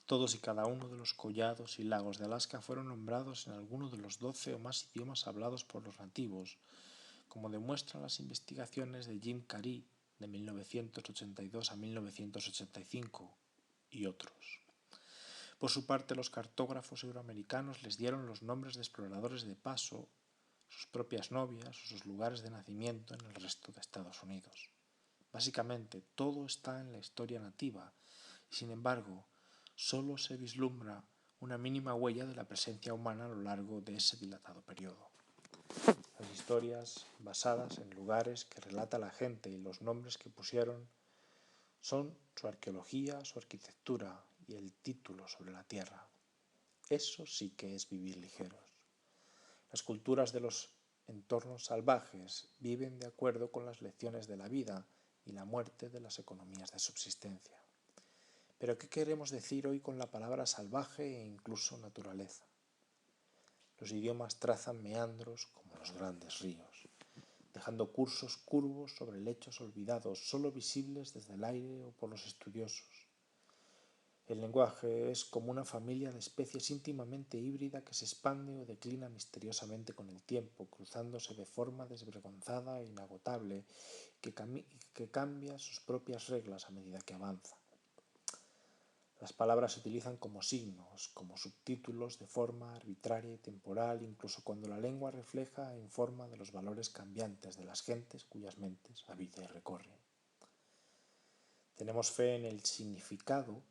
Todos y cada uno de los collados y lagos de Alaska fueron nombrados en alguno de los 12 o más idiomas hablados por los nativos, como demuestran las investigaciones de Jim Carey de 1982 a 1985 y otros. Por su parte, los cartógrafos euroamericanos les dieron los nombres de exploradores de paso, sus propias novias o sus lugares de nacimiento en el resto de Estados Unidos. Básicamente, todo está en la historia nativa y, sin embargo, solo se vislumbra una mínima huella de la presencia humana a lo largo de ese dilatado periodo. Las historias basadas en lugares que relata la gente y los nombres que pusieron son su arqueología, su arquitectura y el título sobre la tierra. Eso sí que es vivir ligeros. Las culturas de los entornos salvajes viven de acuerdo con las lecciones de la vida y la muerte de las economías de subsistencia. Pero ¿qué queremos decir hoy con la palabra salvaje e incluso naturaleza? Los idiomas trazan meandros como los grandes ríos, dejando cursos curvos sobre lechos olvidados, solo visibles desde el aire o por los estudiosos. El lenguaje es como una familia de especies íntimamente híbrida que se expande o declina misteriosamente con el tiempo, cruzándose de forma desvergonzada e inagotable, que cambia sus propias reglas a medida que avanza. Las palabras se utilizan como signos, como subtítulos de forma arbitraria y temporal, incluso cuando la lengua refleja e informa de los valores cambiantes de las gentes cuyas mentes habita y recorre. Tenemos fe en el significado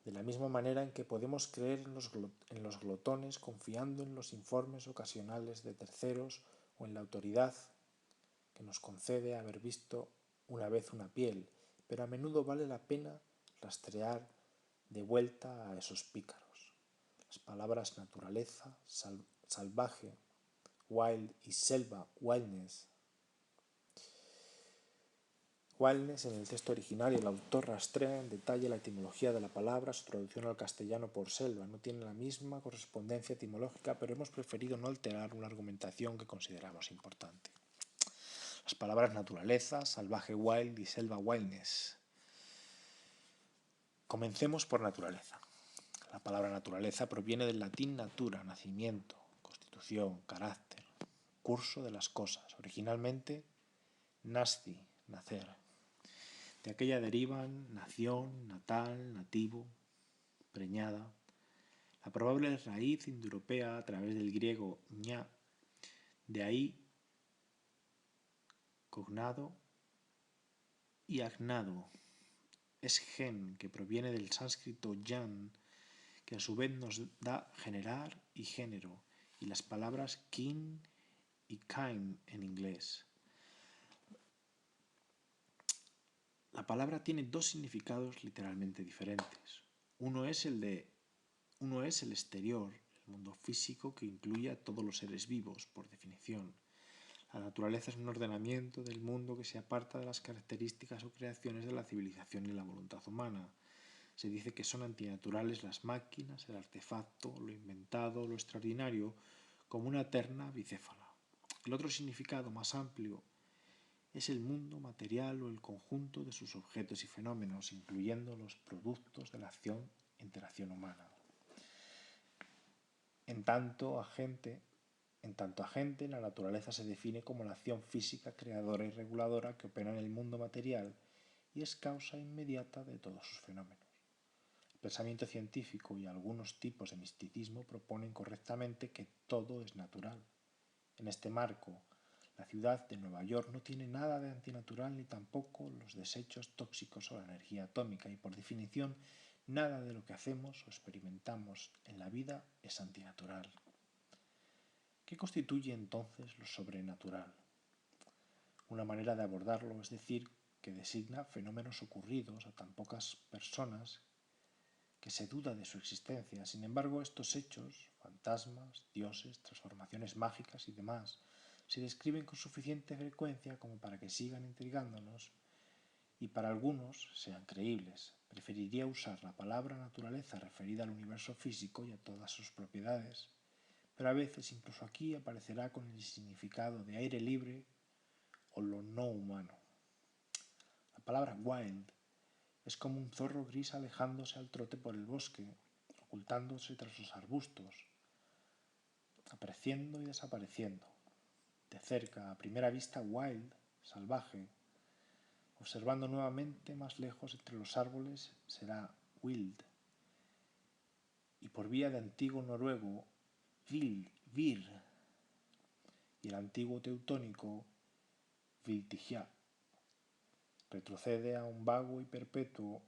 de la misma manera en que podemos creer en los glotones confiando en los informes ocasionales de terceros o en la autoridad que nos concede haber visto una vez una piel, pero a menudo vale la pena rastrear de vuelta a esos pícaros. Las palabras naturaleza, salvaje, wild y selva, wildness. Wildness en el texto original y el autor rastrea en detalle la etimología de la palabra, su traducción al castellano por selva. No tiene la misma correspondencia etimológica, pero hemos preferido no alterar una argumentación que consideramos importante. Las palabras naturaleza, salvaje, wild y selva, wildness. Comencemos por naturaleza. La palabra naturaleza proviene del latín natura, nacimiento, constitución, carácter, curso de las cosas. Originalmente, nasci, nacer. De aquella derivan nación, natal, nativo, preñada. La probable raíz indoeuropea a través del griego ña, de ahí cognado y agnado. Es gen, que proviene del sánscrito yan, que a su vez nos da generar y género, y las palabras kin y kind en inglés. La palabra tiene dos significados literalmente diferentes. Uno es el exterior, el mundo físico que incluye a todos los seres vivos, por definición. La naturaleza es un ordenamiento del mundo que se aparta de las características o creaciones de la civilización y la voluntad humana. Se dice que son antinaturales las máquinas, el artefacto, lo inventado, lo extraordinario, como una terna bicéfala. El otro significado más amplio es el mundo material o el conjunto de sus objetos y fenómenos, incluyendo los productos de la interacción humana. En tanto agente, la naturaleza se define como la acción física creadora y reguladora que opera en el mundo material y es causa inmediata de todos sus fenómenos. El pensamiento científico y algunos tipos de misticismo proponen correctamente que todo es natural. En este marco, la ciudad de Nueva York no tiene nada de antinatural ni tampoco los desechos tóxicos o la energía atómica y, por definición, nada de lo que hacemos o experimentamos en la vida es antinatural. ¿Qué constituye entonces lo sobrenatural? Una manera de abordarlo es decir que designa fenómenos ocurridos a tan pocas personas que se duda de su existencia. Sin embargo, estos hechos, fantasmas, dioses, transformaciones mágicas y demás, se describen con suficiente frecuencia como para que sigan intrigándonos y para algunos sean creíbles. Preferiría usar la palabra naturaleza referida al universo físico y a todas sus propiedades, pero a veces incluso aquí aparecerá con el significado de aire libre o lo no humano. La palabra wild Es como un zorro gris alejándose al trote por el bosque, ocultándose tras los arbustos, apareciendo y desapareciendo. De cerca, a primera vista, wild, salvaje. Observando nuevamente más lejos entre los árboles será wild. Y por vía de antiguo noruego, vir, y el antiguo teutónico, viltijá. Retrocede a un vago y perpetuo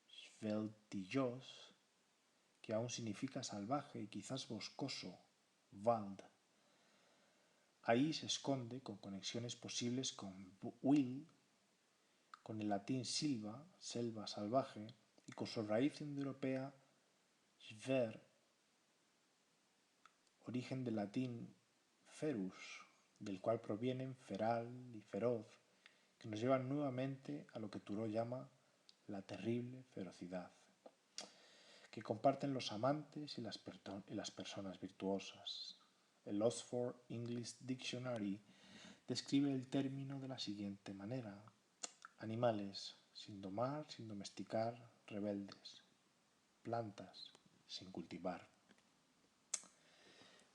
sveltillos, que aún significa salvaje y quizás boscoso, wald. Ahí se esconde, con conexiones posibles con will, con el latín silva, selva salvaje, y con su raíz indoeuropea sver, origen del latín ferus, del cual provienen feral y feroz, que nos llevan nuevamente a lo que Thoreau llama la terrible ferocidad, que comparten los amantes y las personas virtuosas. El Oxford English Dictionary describe el término de la siguiente manera: animales sin domar, sin domesticar, rebeldes; plantas sin cultivar;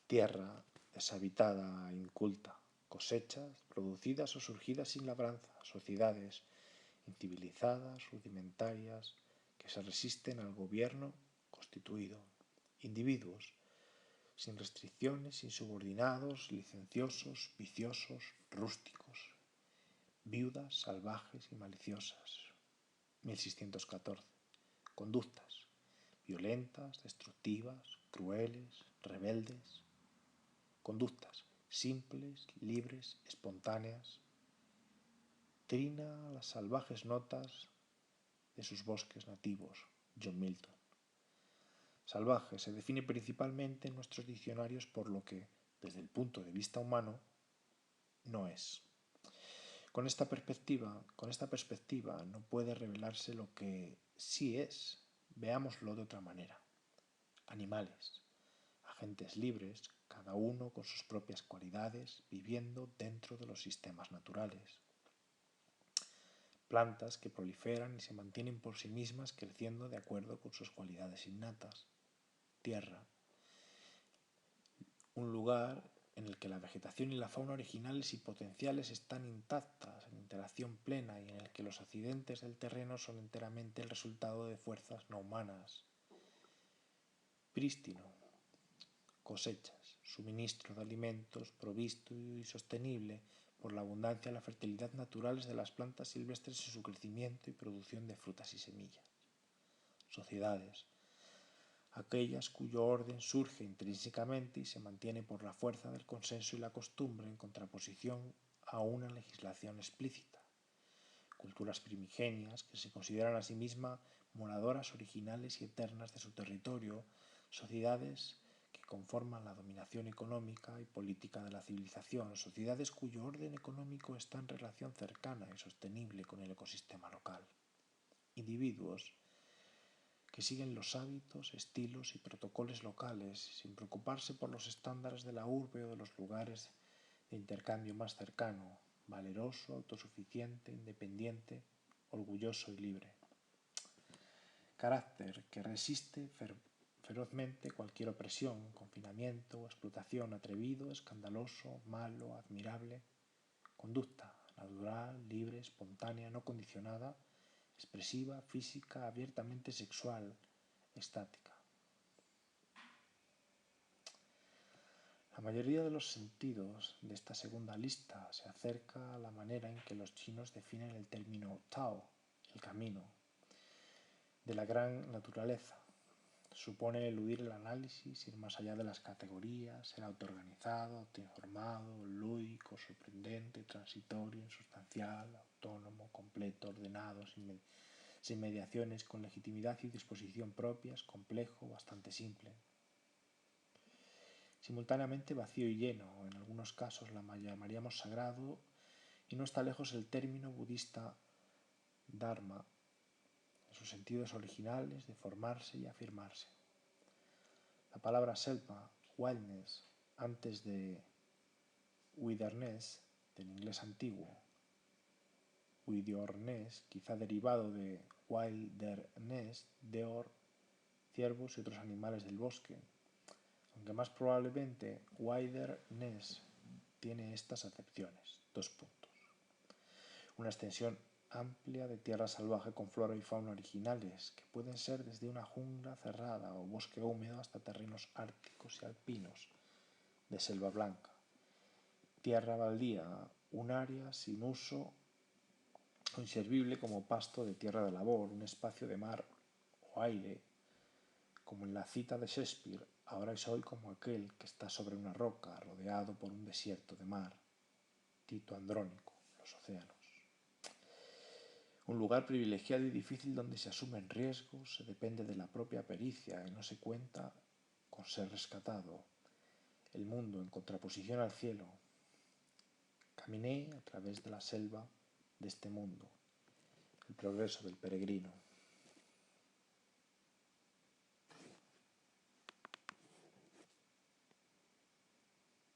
tierra deshabitada e inculta; cosechas producidas o surgidas sin labranza; sociedades incivilizadas, rudimentarias, que se resisten al gobierno constituido; individuos sin restricciones, insubordinados, licenciosos, viciosos, rústicos; viudas, salvajes y maliciosas. 1614. Conductas violentas, destructivas, crueles, rebeldes; conductas simples, libres, espontáneas. Trina las salvajes notas de sus bosques nativos. John Milton. Salvaje se define principalmente en nuestros diccionarios por lo que, desde el punto de vista humano, no es. Con esta perspectiva no puede revelarse lo que sí es. Veámoslo de otra manera. Animales, agentes libres, cada uno con sus propias cualidades, viviendo dentro de los sistemas naturales. Plantas que proliferan y se mantienen por sí mismas, creciendo de acuerdo con sus cualidades innatas. Tierra, un lugar en el que la vegetación y la fauna originales y potenciales están intactas, en interacción plena, y en el que los accidentes del terreno son enteramente el resultado de fuerzas no humanas. Prístino, cosechas, suministro de alimentos provisto y sostenible por la abundancia y la fertilidad naturales de las plantas silvestres en su crecimiento y producción de frutas y semillas. Sociedades, aquellas cuyo orden surge intrínsecamente y se mantiene por la fuerza del consenso y la costumbre, en contraposición a una legislación explícita. Culturas primigenias que se consideran a sí mismas moradoras originales y eternas de su territorio; sociedades que conforman la dominación económica y política de la civilización; sociedades cuyo orden económico está en relación cercana y sostenible con el ecosistema local. Individuos que siguen los hábitos, estilos y protocolos locales, sin preocuparse por los estándares de la urbe o de los lugares de intercambio más cercano; valeroso, autosuficiente, independiente, orgulloso y libre. Carácter que resiste ferozmente cualquier opresión, confinamiento o explotación; atrevido, escandaloso, malo, admirable. Conducta natural, libre, espontánea, no condicionada, expresiva, física, abiertamente sexual, estática. La mayoría de los sentidos de esta segunda lista se acerca a la manera en que los chinos definen el término Tao, el camino, de la gran naturaleza. Supone eludir el análisis, ir más allá de las categorías, ser autoorganizado, autoinformado, lúdico, sorprendente, transitorio, insustancial, autónomo, completo, ordenado, sin mediaciones, con legitimidad y disposición propias, complejo, bastante simple. Simultáneamente vacío y lleno; en algunos casos la llamaríamos sagrado, y no está lejos el término budista dharma, en sus sentidos originales de formarse y afirmarse. La palabra selva, wildness, antes de wilderness, del inglés antiguo, wilderness, quizá derivado de wilderness, deer, ciervos y otros animales del bosque, aunque más probablemente wilderness tiene estas acepciones. Una extensión amplia de tierra salvaje con flora y fauna originales, que pueden ser desde una jungla cerrada o bosque húmedo hasta terrenos árticos y alpinos de selva blanca. Tierra baldía, un área sin uso o inservible como pasto de tierra de labor, un espacio de mar o aire, como en la cita de Shakespeare, ahora soy como aquel que está sobre una roca rodeado por un desierto de mar. Tito Andrónico, Los océanos. Un lugar privilegiado y difícil donde se asumen riesgos, se depende de la propia pericia y no se cuenta con ser rescatado. El mundo en contraposición al cielo. Caminé a través de la selva de este mundo. El progreso del peregrino.